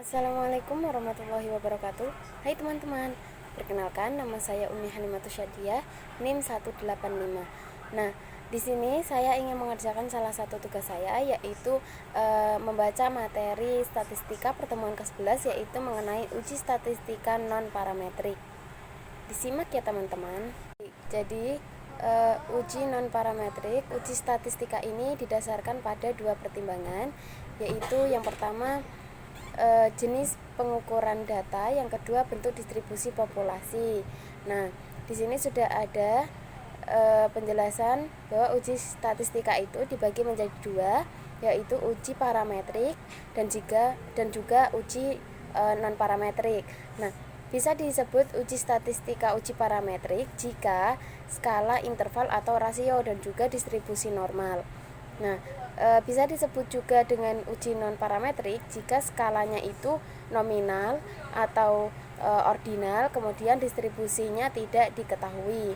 Assalamualaikum warahmatullahi wabarakatuh. Hai teman-teman, perkenalkan nama saya Umi Halimatus Syadiah, NIM 185. Nah, di sini saya ingin mengerjakan salah satu tugas saya, yaitu membaca materi statistika pertemuan ke-11, yaitu mengenai uji statistika non-parametrik. Disimak ya teman-teman. Jadi uji non-parametrik, uji statistika ini didasarkan pada dua pertimbangan, yaitu yang pertama jenis pengukuran data, yang kedua bentuk distribusi populasi. Nah, di sini sudah ada penjelasan bahwa uji statistika itu dibagi menjadi dua, yaitu uji parametrik dan juga uji non parametrik. Nah, bisa disebut uji statistika uji parametrik jika skala interval atau rasio dan juga distribusi normal. Nah, bisa disebut juga dengan uji non parametrik jika skalanya itu nominal atau ordinal, kemudian distribusinya tidak diketahui.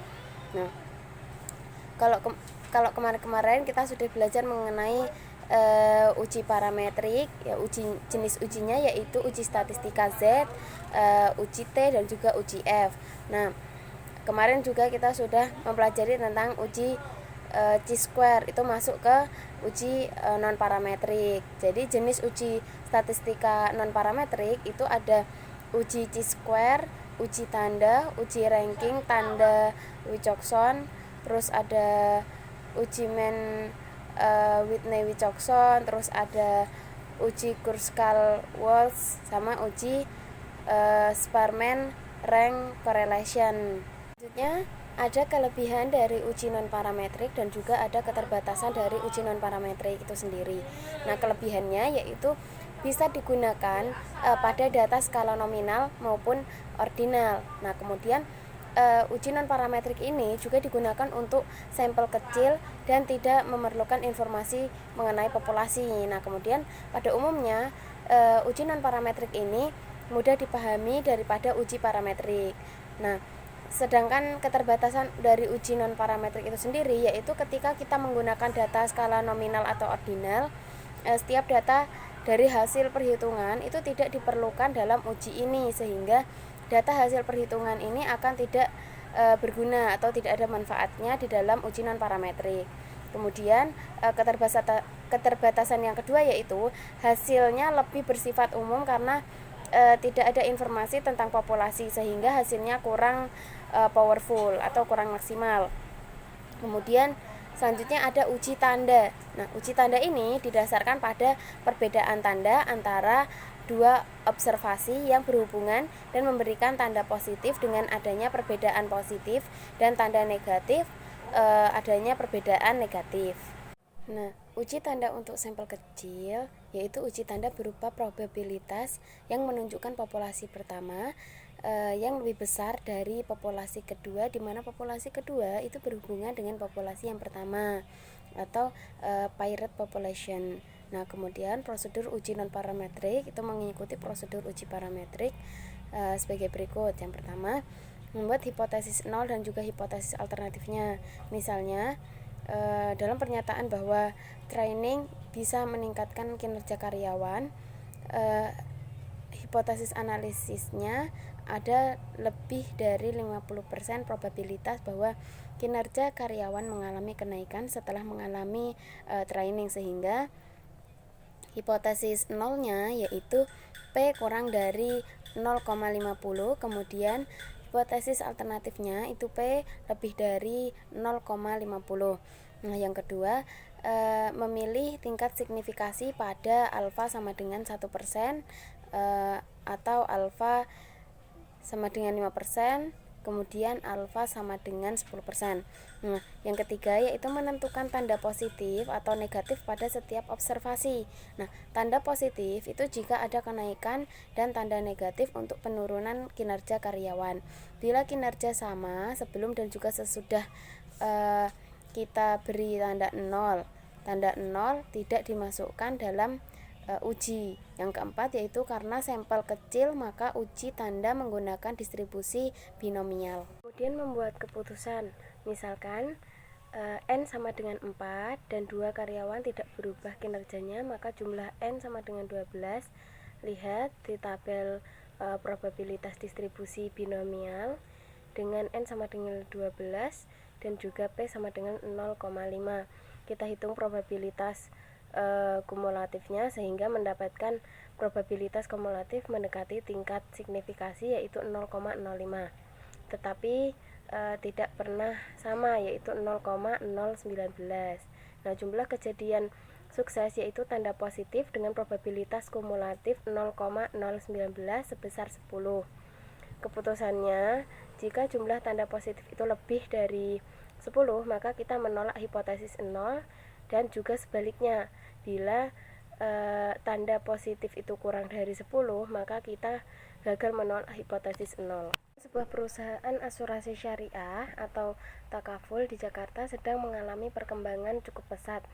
Nah, kalau kemarin-kemarin kita sudah belajar mengenai uji parametrik, ya jenis ujinya yaitu uji statistika Z, uji T dan juga uji F. Nah, kemarin juga kita sudah mempelajari tentang uji chi-square, itu masuk ke uji non parametrik. Jadi jenis uji statistika non parametrik itu ada uji chi-square, uji tanda, uji ranking tanda Wilcoxon, terus ada uji Whitney-Wilcoxon, terus ada uji Kruskal-Walsh sama uji Sparman rank correlation. Selanjutnya ada kelebihan dari uji non parametrik dan juga ada keterbatasan dari uji non parametrik itu sendiri. Nah, kelebihannya yaitu bisa digunakan pada data skala nominal maupun ordinal. Nah, kemudian uji non parametrik ini juga digunakan untuk sampel kecil dan tidak memerlukan informasi mengenai populasi. Nah, kemudian pada umumnya uji non parametrik ini mudah dipahami daripada uji parametrik. Nah, sedangkan keterbatasan dari uji non parametrik itu sendiri yaitu ketika kita menggunakan data skala nominal atau ordinal, setiap data dari hasil perhitungan itu tidak diperlukan dalam uji ini, sehingga data hasil perhitungan ini akan tidak berguna atau tidak ada manfaatnya di dalam uji non parametrik. Kemudian keterbatasan yang kedua yaitu hasilnya lebih bersifat umum karena tidak ada informasi tentang populasi, sehingga hasilnya kurang powerful atau kurang maksimal. Kemudian selanjutnya ada uji tanda. Nah, uji tanda ini didasarkan pada perbedaan tanda antara dua observasi yang berhubungan dan memberikan tanda positif dengan adanya perbedaan positif, dan tanda negatif adanya perbedaan negatif. Nah, uji tanda untuk sampel kecil yaitu uji tanda berupa probabilitas yang menunjukkan populasi pertama yang lebih besar dari populasi kedua, di mana populasi kedua itu berhubungan dengan populasi yang pertama atau pirate population. Nah, kemudian prosedur uji non parametrik itu mengikuti prosedur uji parametrik sebagai berikut. Yang pertama, membuat hipotesis nol dan juga hipotesis alternatifnya. Misalnya dalam pernyataan bahwa training bisa meningkatkan kinerja karyawan, hipotesis analisisnya ada lebih dari 50% probabilitas bahwa kinerja karyawan mengalami kenaikan setelah mengalami training, sehingga hipotesis nolnya yaitu P kurang dari 0,50. Kemudian hipotesis alternatifnya itu P lebih dari 0,50. Nah, yang kedua, memilih tingkat signifikasi pada alfa sama dengan 1%, atau alfa sama dengan 5%, kemudian alfa sama dengan 10%. Nah, yang ketiga yaitu menentukan tanda positif atau negatif pada setiap observasi. Nah, tanda positif itu jika ada kenaikan dan tanda negatif untuk penurunan kinerja karyawan. Bila kinerja sama sebelum dan juga sesudah kita beri tanda 0. Tanda 0 tidak dimasukkan dalam uji. Yang keempat yaitu karena sampel kecil maka uji tanda menggunakan distribusi binomial. Kemudian membuat keputusan, misalkan N sama dengan 4 dan 2 karyawan tidak berubah kinerjanya, maka jumlah N sama dengan 12. lihat di tabel probabilitas distribusi binomial dengan N sama dengan 12 dan juga P sama dengan 0,5. Kita hitung probabilitas kumulatifnya sehingga mendapatkan probabilitas kumulatif mendekati tingkat signifikasi yaitu 0,05. Tetapi tidak pernah sama yaitu 0,019. Nah, jumlah kejadian sukses yaitu tanda positif dengan probabilitas kumulatif 0,019 sebesar 10. Keputusannya, jika jumlah tanda positif itu lebih dari 10, maka kita menolak hipotesis 0, dan juga sebaliknya, bila tanda positif itu kurang dari 10, maka kita gagal menolak hipotesis 0. Sebuah perusahaan asuransi syariah atau takaful di Jakarta sedang mengalami perkembangan cukup pesat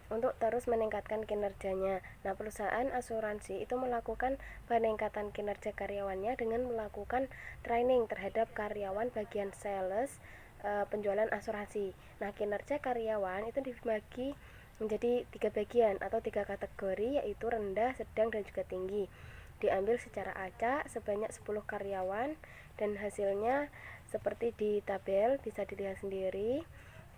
untuk terus meningkatkan kinerjanya. Nah, perusahaan asuransi itu melakukan peningkatan kinerja karyawannya dengan melakukan training terhadap karyawan bagian sales penjualan asuransi. Nah, kinerja karyawan itu dibagi menjadi 3 bagian atau 3 kategori, yaitu rendah, sedang, dan juga tinggi. Diambil secara acak sebanyak 10 karyawan dan hasilnya seperti di tabel bisa dilihat sendiri.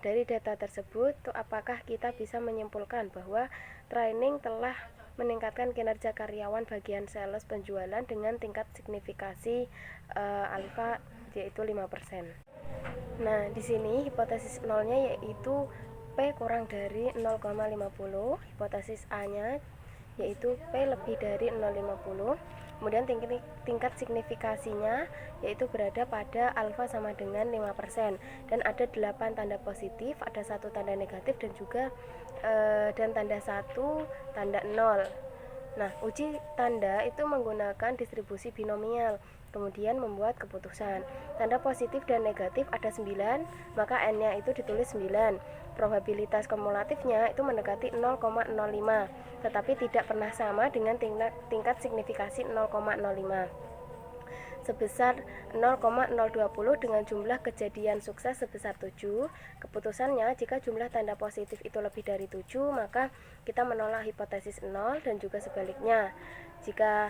Dari data tersebut, apakah kita bisa menyimpulkan bahwa training telah meningkatkan kinerja karyawan bagian sales penjualan dengan tingkat signifikasi alfa yaitu 5%. Nah, di sini hipotesis nolnya yaitu P kurang dari 0,50, hipotesis A-nya yaitu P lebih dari 0,50. Kemudian tingkat signifikasinya yaitu berada pada alfa sama dengan 5%, dan ada 8 tanda positif, ada 1 tanda negatif, dan juga dan tanda 1 tanda 0. Nah, uji tanda itu menggunakan distribusi binomial, kemudian membuat keputusan. Tanda positif dan negatif ada 9, maka N-nya itu ditulis 9. Probabilitas kumulatifnya itu mendekati 0,05, tetapi tidak pernah sama dengan tingkat signifikasi 0,05 sebesar 0,020 dengan jumlah kejadian sukses sebesar 7. Keputusannya, jika jumlah tanda positif itu lebih dari 7, maka kita menolak hipotesis 0, dan juga sebaliknya. Jika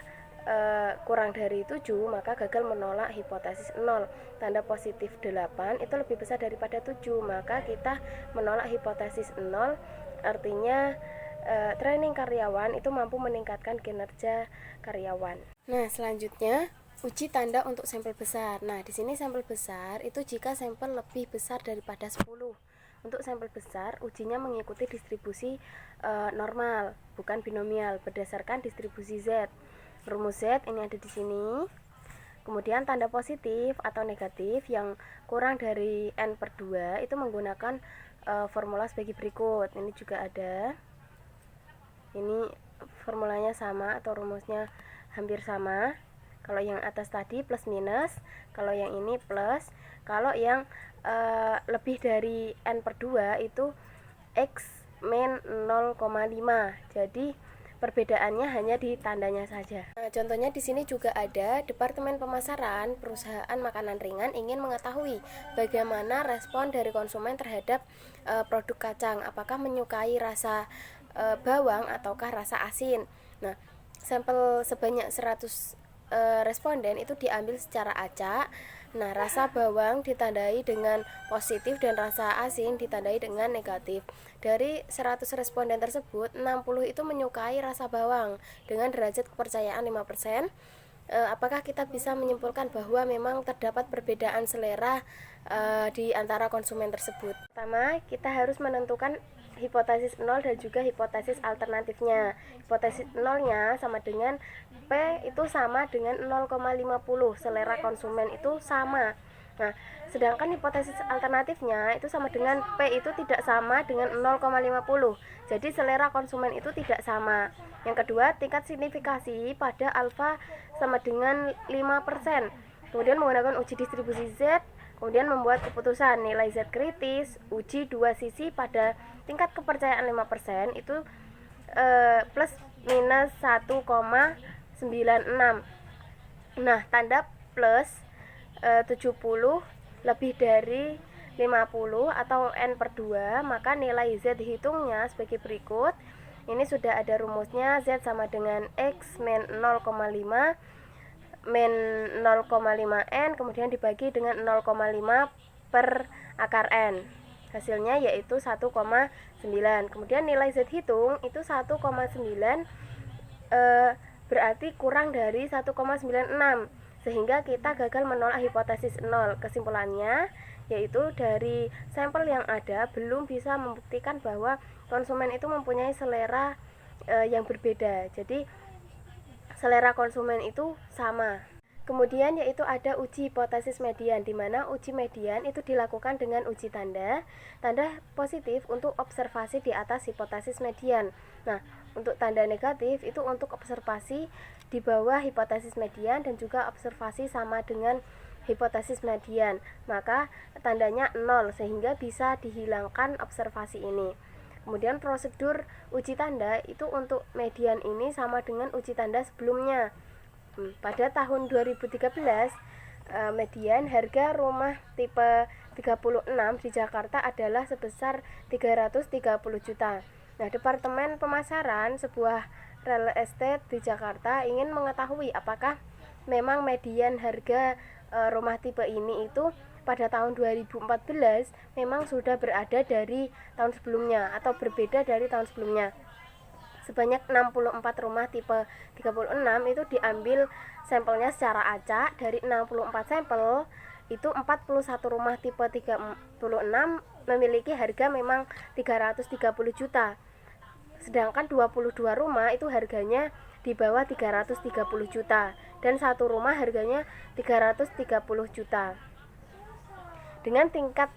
kurang dari 7, maka gagal menolak hipotesis 0. Tanda positif 8 itu lebih besar daripada 7, maka kita menolak hipotesis 0. Artinya training karyawan itu mampu meningkatkan kinerja karyawan. Nah, selanjutnya uji tanda untuk sampel besar. Nah, di sini sampel besar itu jika sampel lebih besar daripada 10. Untuk sampel besar, ujinya mengikuti distribusi normal, bukan binomial, berdasarkan distribusi Z. Rumus Z ini ada di sini. Kemudian tanda positif atau negatif yang kurang dari N/2 itu menggunakan formula sebagai berikut. Ini juga ada. Ini formulanya sama atau rumusnya hampir sama. Kalau yang atas tadi plus minus, kalau yang ini plus. Kalau yang lebih dari N/2 itu X min 0,5. Jadi perbedaannya hanya di tandanya saja. Nah, contohnya di sini juga ada Departemen Pemasaran perusahaan makanan ringan ingin mengetahui bagaimana respon dari konsumen terhadap produk kacang, apakah menyukai rasa bawang ataukah rasa asin. Nah, sampel sebanyak 100 responden itu diambil secara acak. Nah, rasa bawang ditandai dengan positif dan rasa asin ditandai dengan negatif. Dari 100 responden tersebut, 60 itu menyukai rasa bawang dengan derajat kepercayaan 5%. Apakah kita bisa menyimpulkan bahwa memang terdapat perbedaan selera di antara konsumen tersebut? Pertama, kita harus menentukan hipotesis 0 dan juga hipotesis alternatifnya. Hipotesis 0-nya sama dengan P itu sama dengan 0,50, selera konsumen itu sama. Nah, sedangkan hipotesis alternatifnya itu sama dengan P itu tidak sama dengan 0,50. Jadi selera konsumen itu tidak sama. Yang kedua, tingkat signifikasi pada alfa sama dengan 5%. Kemudian menggunakan uji distribusi Z, kemudian membuat keputusan nilai Z kritis, uji dua sisi pada tingkat kepercayaan 5% itu plus minus 1,96. Nah, tanda plus 70 lebih dari 50 atau N/2, maka nilai Z dihitungnya sebagai berikut. Ini sudah ada rumusnya, Z sama dengan X min 0,5 min 0,5N kemudian dibagi dengan 0,5 per akar N. Hasilnya yaitu 1,9. Kemudian nilai Z hitung itu 1,9 berarti kurang dari 1,96, sehingga kita gagal menolak hipotesis 0. Kesimpulannya yaitu dari sampel yang ada belum bisa membuktikan bahwa konsumen itu mempunyai selera yang berbeda. Jadi selera konsumen itu sama. Kemudian yaitu ada uji hipotesis median, di mana uji median itu dilakukan dengan uji tanda positif untuk observasi di atas hipotesis median. Nah, untuk tanda negatif itu untuk observasi di bawah hipotesis median dan juga observasi sama dengan hipotesis median. Maka tandanya 0 sehingga bisa dihilangkan observasi ini. Kemudian prosedur uji tanda itu untuk median ini sama dengan uji tanda sebelumnya. Pada tahun 2013 median harga rumah tipe 36 di Jakarta adalah sebesar 330 juta. Nah, Departemen Pemasaran sebuah real estate di Jakarta ingin mengetahui apakah memang median harga rumah tipe ini itu pada tahun 2014 memang sudah berada dari tahun sebelumnya atau berbeda dari tahun sebelumnya. Sebanyak 64 rumah tipe 36 itu diambil sampelnya secara acak. Dari 64 sampel itu 41 rumah tipe 36 memiliki harga memang 330 juta. Sedangkan 22 rumah itu harganya di bawah 330 juta dan satu rumah harganya 330 juta. Dengan tingkat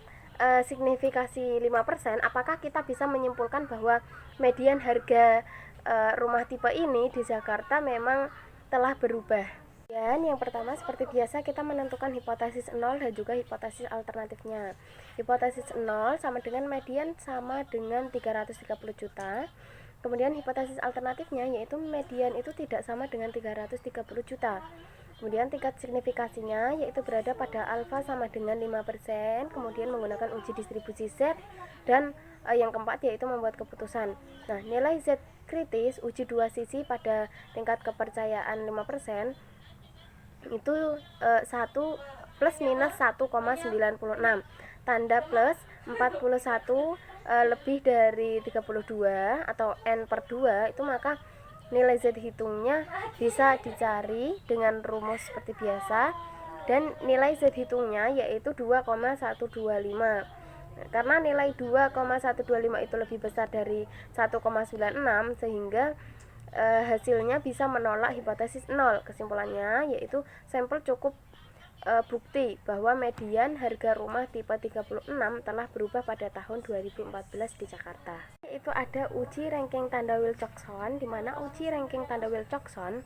signifikasi 5%, apakah kita bisa menyimpulkan bahwa median harga rumah tipe ini di Jakarta memang telah berubah? Dan yang pertama, seperti biasa kita menentukan hipotesis 0 dan juga hipotesis alternatifnya. Hipotesis 0 sama dengan median sama dengan 330 juta. Kemudian hipotesis alternatifnya yaitu median itu tidak sama dengan 330 juta. Kemudian tingkat signifikasinya yaitu berada pada alfa sama dengan 5%, kemudian menggunakan uji distribusi Z, dan yang keempat yaitu membuat keputusan. Nah, nilai Z kritis uji dua sisi pada tingkat kepercayaan 5% itu 1 plus minus 1,96. Tanda plus 41 lebih dari 32 atau N per 2 itu, maka nilai Z hitungnya bisa dicari dengan rumus seperti biasa, dan nilai Z hitungnya yaitu 2,125. Karena nilai 2,125 itu lebih besar dari 1,96 sehingga hasilnya bisa menolak hipotesis 0. Kesimpulannya yaitu sampel cukup bukti bahwa median harga rumah tipe 36 telah berubah pada tahun 2014 di Jakarta. Itu ada uji ranking tanda Wilcoxon, di mana uji ranking tanda Wilcoxon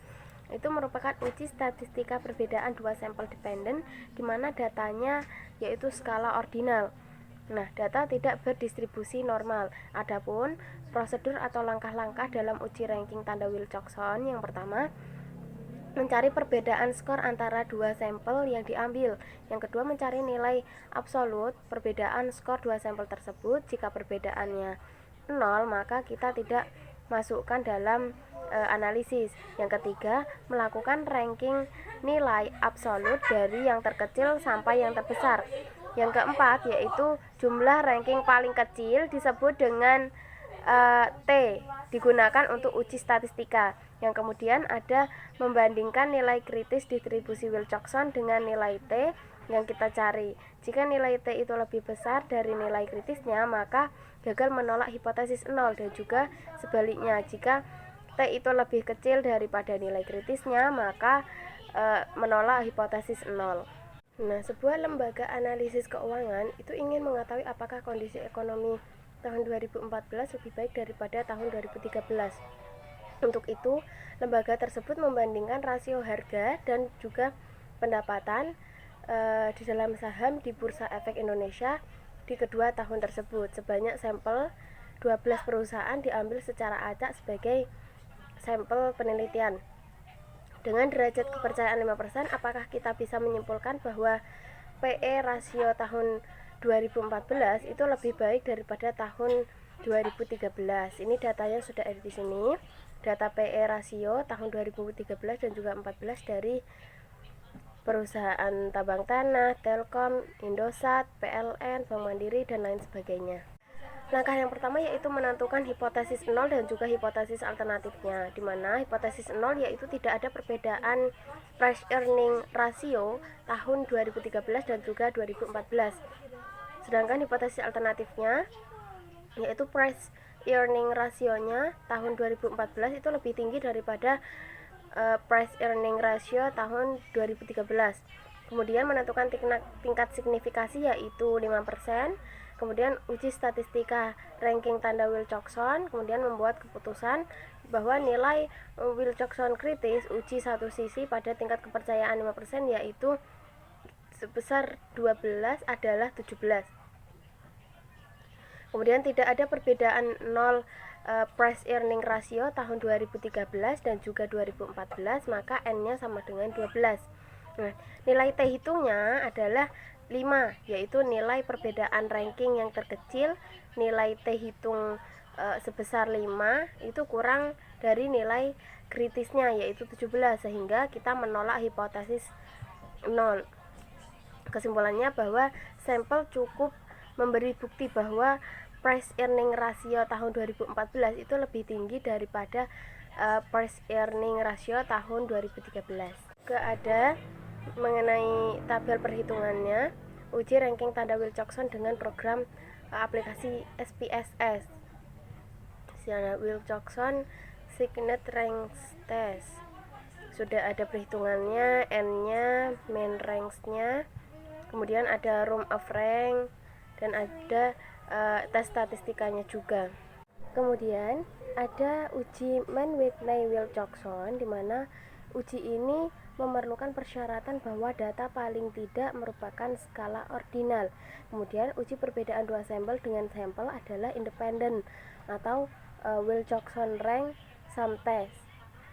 itu merupakan uji statistika perbedaan dua sampel dependen di mana datanya yaitu skala ordinal. Nah, data tidak berdistribusi normal. Adapun prosedur atau langkah-langkah dalam uji ranking tanda Wilcoxon, yang pertama, mencari perbedaan skor antara dua sampel yang diambil. Yang kedua, mencari nilai absolut perbedaan skor dua sampel tersebut. Jika perbedaannya 0, maka kita tidak masukkan dalam analisis. Yang ketiga, melakukan ranking nilai absolut dari yang terkecil sampai yang terbesar. Yang keempat, yaitu jumlah ranking paling kecil disebut dengan T, digunakan untuk uji statistika. Yang kemudian ada membandingkan nilai kritis distribusi Wilcoxon dengan nilai T yang kita cari. Jika nilai T itu lebih besar dari nilai kritisnya, maka gagal menolak hipotesis 0, dan juga sebaliknya, jika T itu lebih kecil daripada nilai kritisnya, maka menolak hipotesis 0. Nah, sebuah lembaga analisis keuangan itu ingin mengetahui apakah kondisi ekonomi tahun 2014 lebih baik daripada tahun 2013. Untuk itu, lembaga tersebut membandingkan rasio harga dan juga pendapatan di dalam saham di Bursa Efek Indonesia di kedua tahun tersebut. Sebanyak sampel 12 perusahaan diambil secara acak sebagai sampel penelitian. Dengan derajat kepercayaan 5%, apakah kita bisa menyimpulkan bahwa PE rasio tahun 2014 itu lebih baik daripada tahun 2013. Ini datanya sudah ada di sini. Data PE rasio tahun 2013 dan juga 14 dari perusahaan tambang tanah, Telkom, Indosat, PLN, Bank Mandiri, dan lain sebagainya. Langkah yang pertama yaitu menentukan hipotesis 0 dan juga hipotesis alternatifnya, di mana hipotesis 0 yaitu tidak ada perbedaan price earning ratio tahun 2013 dan juga 2014. Sedangkan hipotesis alternatifnya yaitu price earning rasionya tahun 2014 itu lebih tinggi daripada price earning ratio tahun 2013. Kemudian menentukan tingkat signifikasi yaitu 5%. Kemudian uji statistika ranking tanda Wilcoxon, kemudian membuat keputusan bahwa nilai Wilcoxon kritis uji satu sisi pada tingkat kepercayaan 5% yaitu sebesar 12 adalah 17. Kemudian tidak ada perbedaan 0 price earning ratio tahun 2013 dan juga 2014, maka N-nya sama dengan 12. Nah, nilai T hitungnya adalah 5, yaitu nilai perbedaan ranking yang terkecil. Nilai T hitung sebesar 5 itu kurang dari nilai kritisnya yaitu 17, sehingga kita menolak hipotesis 0. Kesimpulannya bahwa sampel cukup memberi bukti bahwa price earning ratio tahun 2014 itu lebih tinggi daripada price earning ratio tahun 2013. Ada mengenai tabel perhitungannya uji ranking tanda Wilcoxon dengan program aplikasi SPSS, Wilcoxon Signet Ranks Test. Sudah ada perhitungannya, N-nya, main ranks-nya, kemudian ada room of rank, dan ada tes statistikanya juga. Kemudian ada uji Mann-Whitney-Wilcoxon, di mana uji ini memerlukan persyaratan bahwa data paling tidak merupakan skala ordinal. Kemudian uji perbedaan dua sampel dengan sampel adalah independen atau Wilcoxon rank sum test.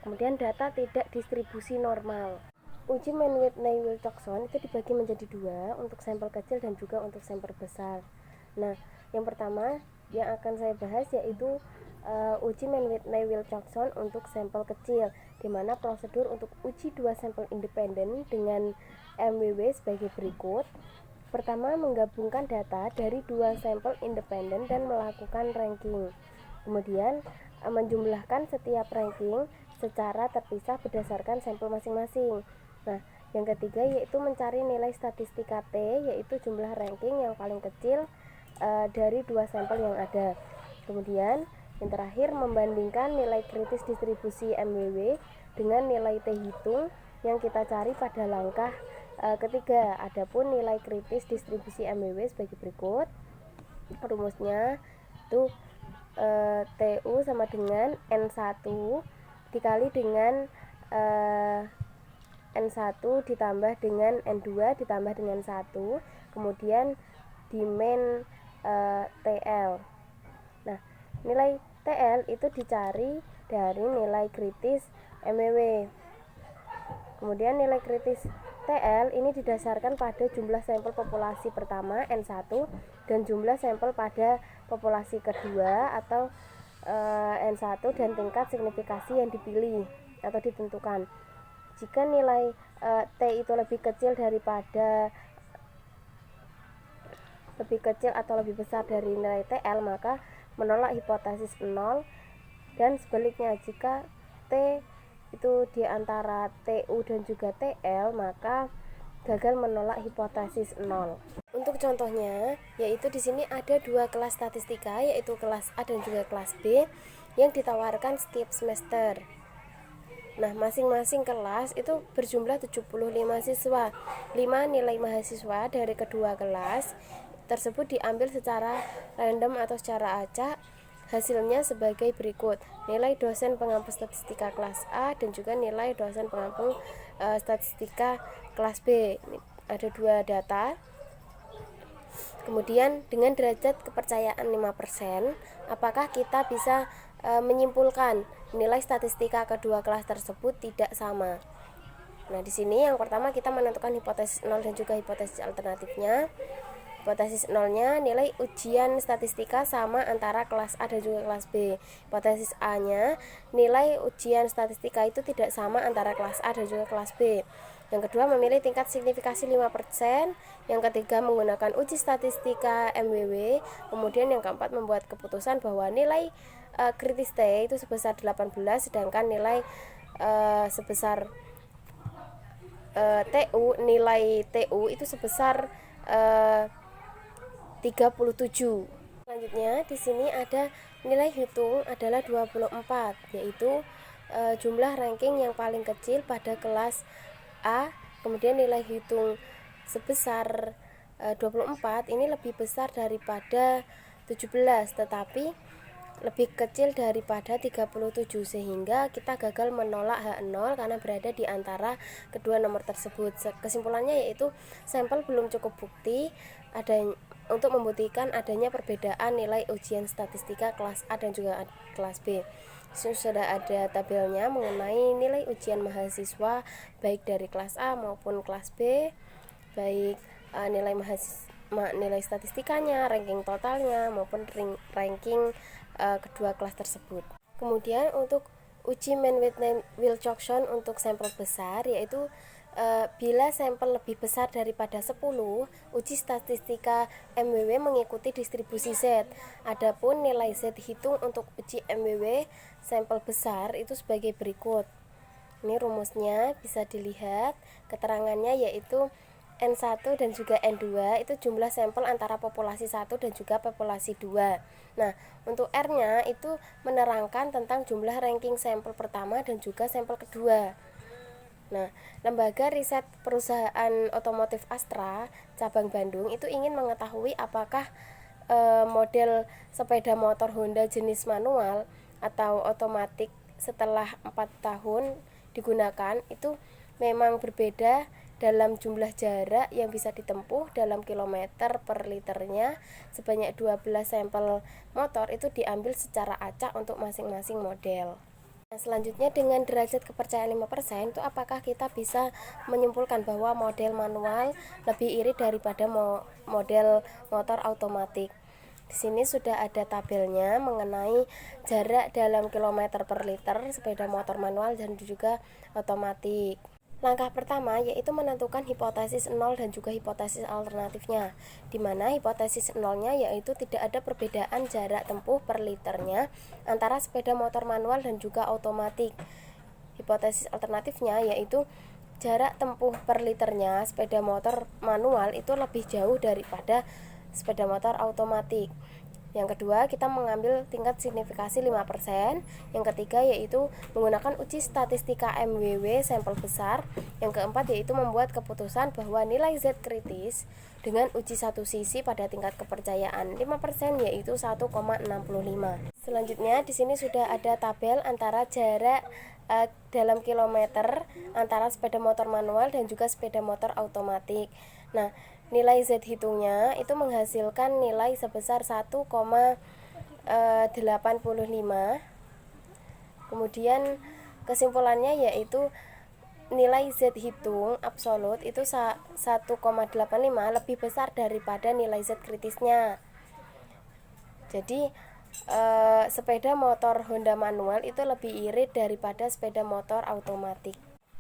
Kemudian data tidak distribusi normal. Uji Mann-Whitney-Wilcoxon itu dibagi menjadi dua, untuk sampel kecil dan juga untuk sampel besar. Nah, yang pertama yang akan saya bahas yaitu uji Mann-Whitney-Wilcoxon untuk sampel kecil, di mana prosedur untuk uji dua sampel independen dengan MWW sebagai berikut. Pertama, menggabungkan data dari dua sampel independen dan melakukan ranking. Kemudian menjumlahkan setiap ranking secara terpisah berdasarkan sampel masing-masing. Nah, yang ketiga yaitu mencari nilai statistika T, yaitu jumlah ranking yang paling kecil dari dua sampel yang ada. Kemudian yang terakhir, membandingkan nilai kritis distribusi MWW dengan nilai T hitung yang kita cari pada langkah ketiga. Adapun nilai kritis distribusi MWW sebagai berikut. Rumusnya itu TU sama dengan N1 dikali dengan N1 ditambah dengan N2 ditambah dengan 1, kemudian dimen TL. Nah, nilai TL itu dicari dari nilai kritis MWW. Kemudian nilai kritis TL ini didasarkan pada jumlah sampel populasi pertama N1 dan jumlah sampel pada populasi kedua atau N1 dan tingkat signifikasi yang dipilih atau ditentukan. Jika nilai T itu lebih kecil atau lebih besar dari nilai TL, maka menolak hipotesis 0, dan sebaliknya jika T itu di antara TU dan juga TL, maka gagal menolak hipotesis 0. Untuk contohnya, yaitu di sini ada dua kelas statistika, yaitu kelas A dan juga kelas B yang ditawarkan setiap semester. Nah, masing-masing kelas itu berjumlah 75 siswa. 5 nilai mahasiswa dari kedua kelas tersebut diambil secara random atau secara acak. Hasilnya sebagai berikut: nilai dosen pengampu statistika kelas A dan juga nilai dosen pengampu statistika kelas B. Ini ada dua data. Kemudian dengan derajat kepercayaan 5%, apakah kita bisa menyimpulkan nilai statistika kedua kelas tersebut tidak sama? Nah, di sini yang pertama kita menentukan hipotesis 0 dan juga hipotesis alternatifnya. Hipotesis nolnya, nilai ujian statistika sama antara kelas A dan juga kelas B. Hipotesis A-nya, nilai ujian statistika itu tidak sama antara kelas A dan juga kelas B. Yang kedua, memilih tingkat signifikasi 5%. Yang ketiga, menggunakan uji statistika MWW. Kemudian yang keempat, membuat keputusan bahwa nilai kritis T itu sebesar 18, sedangkan nilai sebesar nilai TU itu sebesar 37. Selanjutnya di sini ada nilai hitung adalah 24, yaitu jumlah ranking yang paling kecil pada kelas A. Kemudian nilai hitung sebesar 24 ini lebih besar daripada 17, tetapi lebih kecil daripada 37, sehingga kita gagal menolak H0 karena berada di antara kedua nomor tersebut. Kesimpulannya yaitu sampel belum cukup bukti untuk membuktikan adanya perbedaan nilai ujian statistika kelas A dan juga kelas B. Sudah ada tabelnya mengenai nilai ujian mahasiswa baik dari kelas A maupun kelas B, baik nilai statistikanya, ranking totalnya maupun ranking kedua kelas tersebut. Kemudian untuk uji Mann-Whitney-Wilcoxon untuk sampel besar, yaitu bila sampel lebih besar daripada 10, uji statistika MWW mengikuti distribusi Z. Adapun nilai Z hitung untuk uji MWW sampel besar itu sebagai berikut. Ini rumusnya bisa dilihat, keterangannya yaitu N1 dan juga N2 itu jumlah sampel antara populasi 1 dan juga populasi 2. Nah, untuk R-nya itu menerangkan tentang jumlah ranking sampel pertama dan juga sampel kedua. Nah, lembaga riset perusahaan otomotif Astra cabang Bandung itu ingin mengetahui apakah model sepeda motor Honda jenis manual atau otomatik setelah 4 tahun digunakan itu memang berbeda dalam jumlah jarak yang bisa ditempuh dalam kilometer per liternya. Sebanyak 12 sampel motor itu diambil secara acak untuk masing-masing model. Nah, selanjutnya dengan derajat kepercayaan 5% itu apakah kita bisa menyimpulkan bahwa model manual lebih irit daripada model motor otomatik. Di sini sudah ada tabelnya mengenai jarak dalam kilometer per liter sepeda motor manual dan juga otomatik. Langkah pertama yaitu menentukan hipotesis 0 dan juga hipotesis alternatifnya, di mana hipotesis 0-nya yaitu tidak ada perbedaan jarak tempuh per liternya antara sepeda motor manual dan juga otomatik. Hipotesis alternatifnya yaitu jarak tempuh per liternya sepeda motor manual itu lebih jauh daripada sepeda motor otomatik. Yang kedua, kita mengambil tingkat signifikasi 5%. Yang ketiga yaitu menggunakan uji statistika MWW sampel besar. Yang keempat yaitu membuat keputusan bahwa nilai Z kritis dengan uji satu sisi pada tingkat kepercayaan 5% yaitu 1,65. Selanjutnya di sini sudah ada tabel antara jarak dalam kilometer antara sepeda motor manual dan juga sepeda motor otomatik. Nah, nilai Z hitungnya itu menghasilkan nilai sebesar 1,85. Kemudian kesimpulannya yaitu nilai Z hitung absolut itu 1,85 lebih besar daripada nilai Z kritisnya. Jadi sepeda motor Honda manual itu lebih irit daripada sepeda motor otomatik.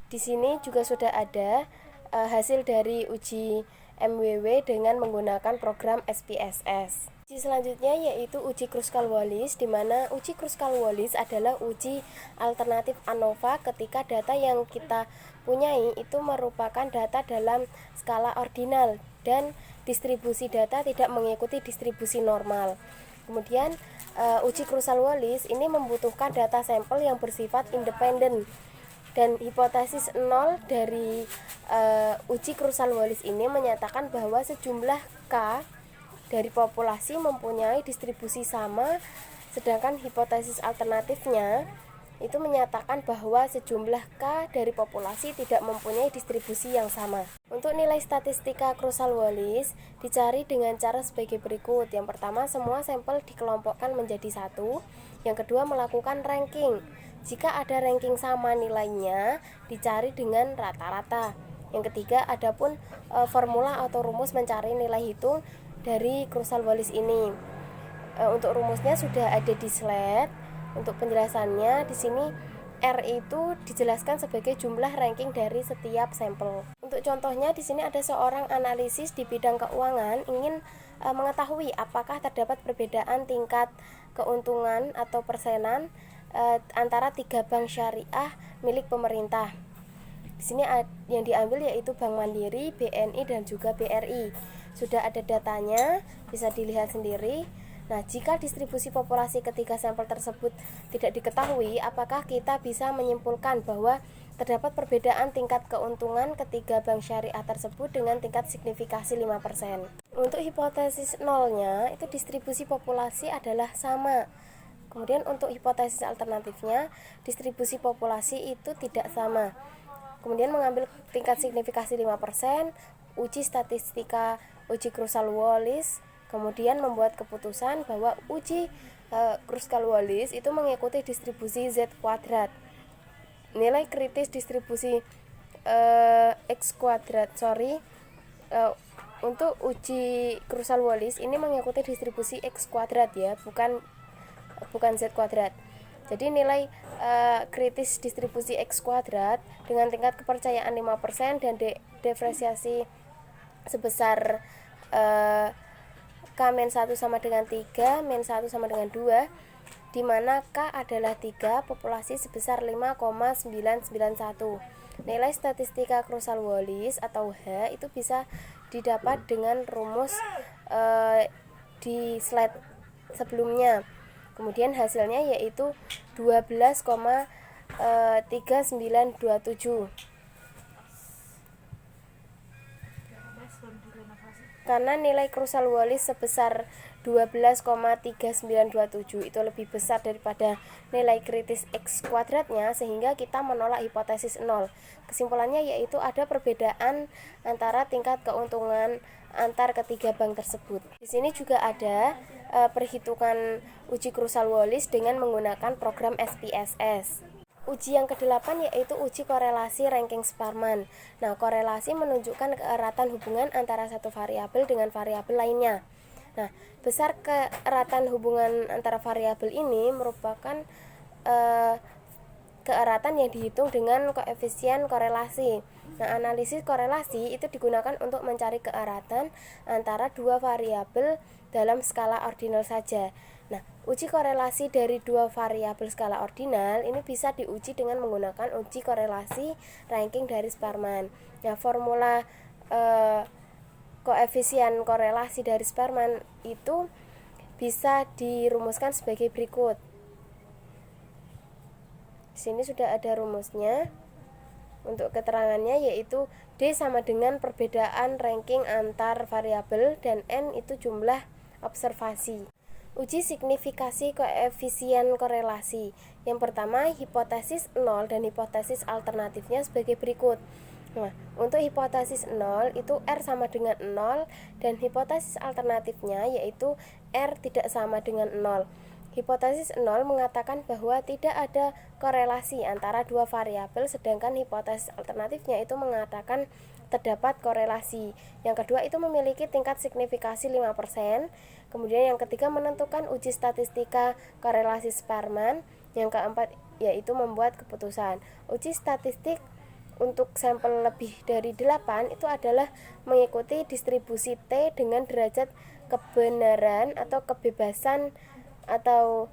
Di sini juga sudah ada hasil dari uji MWW dengan menggunakan program SPSS. Uji selanjutnya yaitu uji Kruskal-Wallis, di mana uji Kruskal-Wallis adalah uji alternatif ANOVA ketika data yang kita punyai itu merupakan data dalam skala ordinal dan distribusi data tidak mengikuti distribusi normal. Kemudian uji Kruskal-Wallis ini membutuhkan data sampel yang bersifat independen. Dan hipotesis 0 dari uji Kruskal-Wallis ini menyatakan bahwa sejumlah K dari populasi mempunyai distribusi sama, sedangkan hipotesis alternatifnya itu menyatakan bahwa sejumlah K dari populasi tidak mempunyai distribusi yang sama. Untuk nilai statistika Kruskal-Wallis dicari dengan cara sebagai berikut. Yang pertama, semua sampel dikelompokkan menjadi satu. Yang kedua, melakukan ranking. Jika ada ranking sama nilainya, dicari dengan rata-rata. Yang ketiga, adapun formula atau rumus mencari nilai hitung dari Krusal Wallis ini. Untuk rumusnya sudah ada di slide. Untuk penjelasannya di sini R itu dijelaskan sebagai jumlah ranking dari setiap sampel. Untuk contohnya di sini ada seorang analisis di bidang keuangan ingin mengetahui apakah terdapat perbedaan tingkat keuntungan atau persenan antara 3 bank syariah milik pemerintah. Di sini yang diambil yaitu Bank Mandiri, BNI dan juga BRI. Sudah ada datanya, bisa dilihat sendiri. Nah, jika distribusi populasi ketiga sampel tersebut tidak diketahui, apakah kita bisa menyimpulkan bahwa terdapat perbedaan tingkat keuntungan ketiga bank syariah tersebut dengan tingkat signifikasi 5%. Untuk hipotesis nolnya, itu distribusi populasi adalah sama. Kemudian untuk hipotesis alternatifnya, distribusi populasi itu tidak sama. Kemudian mengambil tingkat signifikasi 5%, uji statistika, uji Krusal-Wallis, kemudian membuat keputusan bahwa uji Krusal-Wallis itu mengikuti distribusi Z kuadrat. Nilai kritis distribusi X kuadrat, untuk uji Krusal-Wallis ini mengikuti distribusi X kuadrat ya, bukan Z kuadrat. Jadi nilai kritis distribusi X kuadrat dengan tingkat kepercayaan 5% dan diferensiasi sebesar K-1 sama dengan 3, -1 sama dengan 2, di mana K adalah 3, populasi sebesar 5,991. Nilai statistika Krusal-Wallis atau H itu bisa didapat dengan rumus di slide sebelumnya. Kemudian hasilnya yaitu 12,3927. Karena nilai Krusal-Wallis sebesar 12,3927 itu lebih besar daripada nilai kritis X kuadratnya, sehingga kita menolak hipotesis 0. Kesimpulannya yaitu ada perbedaan antara tingkat keuntungan antar ketiga bank tersebut. Di sini juga ada perhitungan uji Krusal-Wallis dengan menggunakan program SPSS. Uji yang ke-8 yaitu uji korelasi ranking Sparman. Nah, korelasi menunjukkan keeratan hubungan antara satu variabel dengan variabel lainnya. Nah, besar keeratan hubungan antara variabel ini merupakan keeratan yang dihitung dengan koefisien korelasi. Nah, analisis korelasi itu digunakan untuk mencari keeratan antara dua variabel dalam skala ordinal saja. Nah, uji korelasi dari dua variabel skala ordinal ini bisa diuji dengan menggunakan uji korelasi ranking dari Sparman. Nah, formula koefisien korelasi dari Sparman itu bisa dirumuskan sebagai berikut. Di sini sudah ada rumusnya. Untuk keterangannya yaitu D sama dengan perbedaan ranking antar variabel dan N itu jumlah observasi. Uji signifikasi koefisien korelasi. Yang pertama, hipotesis 0 dan hipotesis alternatifnya sebagai berikut. Nah, untuk hipotesis 0 itu R sama dengan 0 dan hipotesis alternatifnya yaitu R tidak sama dengan 0. Hipotesis 0 mengatakan bahwa tidak ada korelasi antara dua variabel, sedangkan hipotesis alternatifnya itu mengatakan terdapat korelasi. Yang kedua itu memiliki tingkat signifikasi 5%. Kemudian yang ketiga menentukan uji statistika korelasi Sparman. Yang keempat yaitu membuat keputusan. Uji statistik untuk sampel lebih dari 8 itu adalah mengikuti distribusi T dengan derajat kebenaran atau kebebasan atau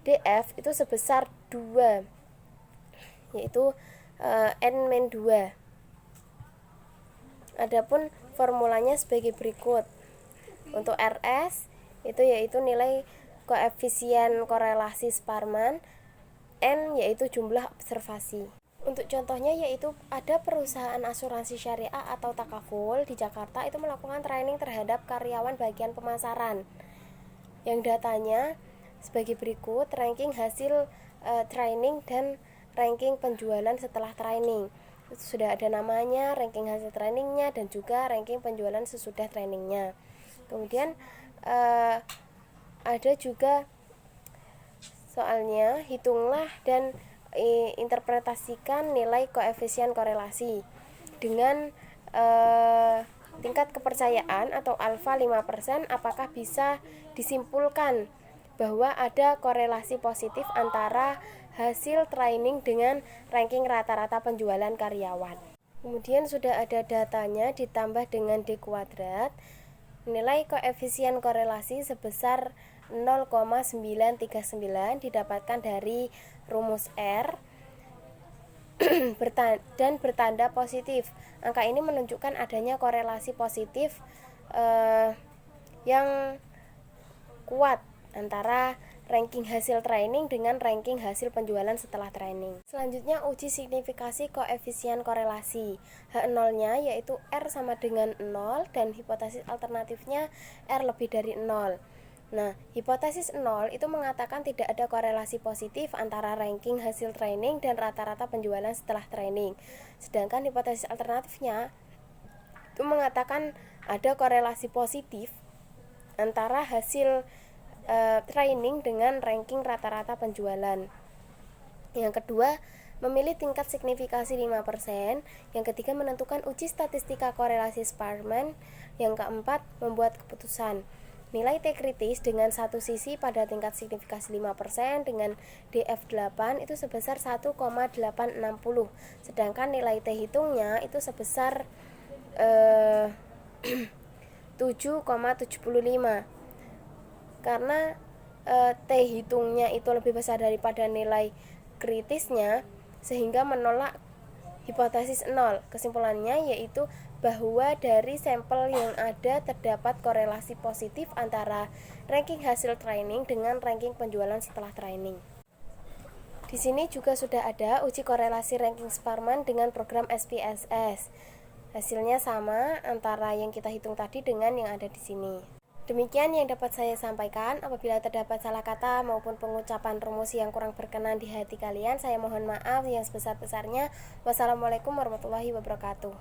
DF itu sebesar 2, yaitu N-2. Adapun formulanya sebagai berikut. Untuk RS itu yaitu nilai koefisien korelasi Sparman, N yaitu jumlah observasi. Untuk contohnya yaitu ada perusahaan asuransi syariah atau takaful di Jakarta itu melakukan training terhadap karyawan bagian pemasaran. Yang datanya sebagai berikut: ranking hasil training dan ranking penjualan setelah training. Sudah ada namanya, ranking hasil trainingnya, dan juga ranking penjualan sesudah trainingnya. Kemudian ada juga soalnya, hitunglah dan interpretasikan nilai koefisien korelasi dengan tingkat kepercayaan atau alfa 5%, apakah bisa disimpulkan bahwa ada korelasi positif antara hasil training dengan ranking rata-rata penjualan karyawan. Kemudian sudah ada datanya ditambah dengan D kuadrat. Nilai koefisien korelasi sebesar 0,939 didapatkan dari rumus R dan bertanda positif. Angka ini menunjukkan adanya korelasi positif yang kuat antara ranking hasil training dengan ranking hasil penjualan setelah training. Selanjutnya uji signifikasi koefisien korelasi. H0-nya yaitu R sama dengan 0 dan hipotesis alternatifnya R lebih dari 0. Nah, hipotesis 0 itu mengatakan tidak ada korelasi positif antara ranking hasil training dan rata-rata penjualan setelah training. Sedangkan hipotesis alternatifnya itu mengatakan ada korelasi positif antara hasil training dengan ranking rata-rata penjualan. Yang kedua, memilih tingkat signifikasi 5%. Yang ketiga, menentukan uji statistika korelasi Sparman. Yang keempat, membuat keputusan. Nilai T kritis dengan satu sisi pada tingkat signifikasi 5% dengan DF8 itu sebesar 1,860. Sedangkan nilai T hitungnya itu sebesar 7,75. Karena T hitungnya itu lebih besar daripada nilai kritisnya, sehingga menolak hipotesis 0. Kesimpulannya yaitu bahwa dari sampel yang ada terdapat korelasi positif antara ranking hasil training dengan ranking penjualan setelah training. Di sini juga sudah ada uji korelasi ranking Sparman dengan program SPSS. Hasilnya sama antara yang kita hitung tadi dengan yang ada di sini. Demikian yang dapat saya sampaikan. Apabila terdapat salah kata maupun pengucapan rumus yang kurang berkenan di hati kalian, saya mohon maaf yang sebesar-besarnya. Wassalamualaikum warahmatullahi wabarakatuh.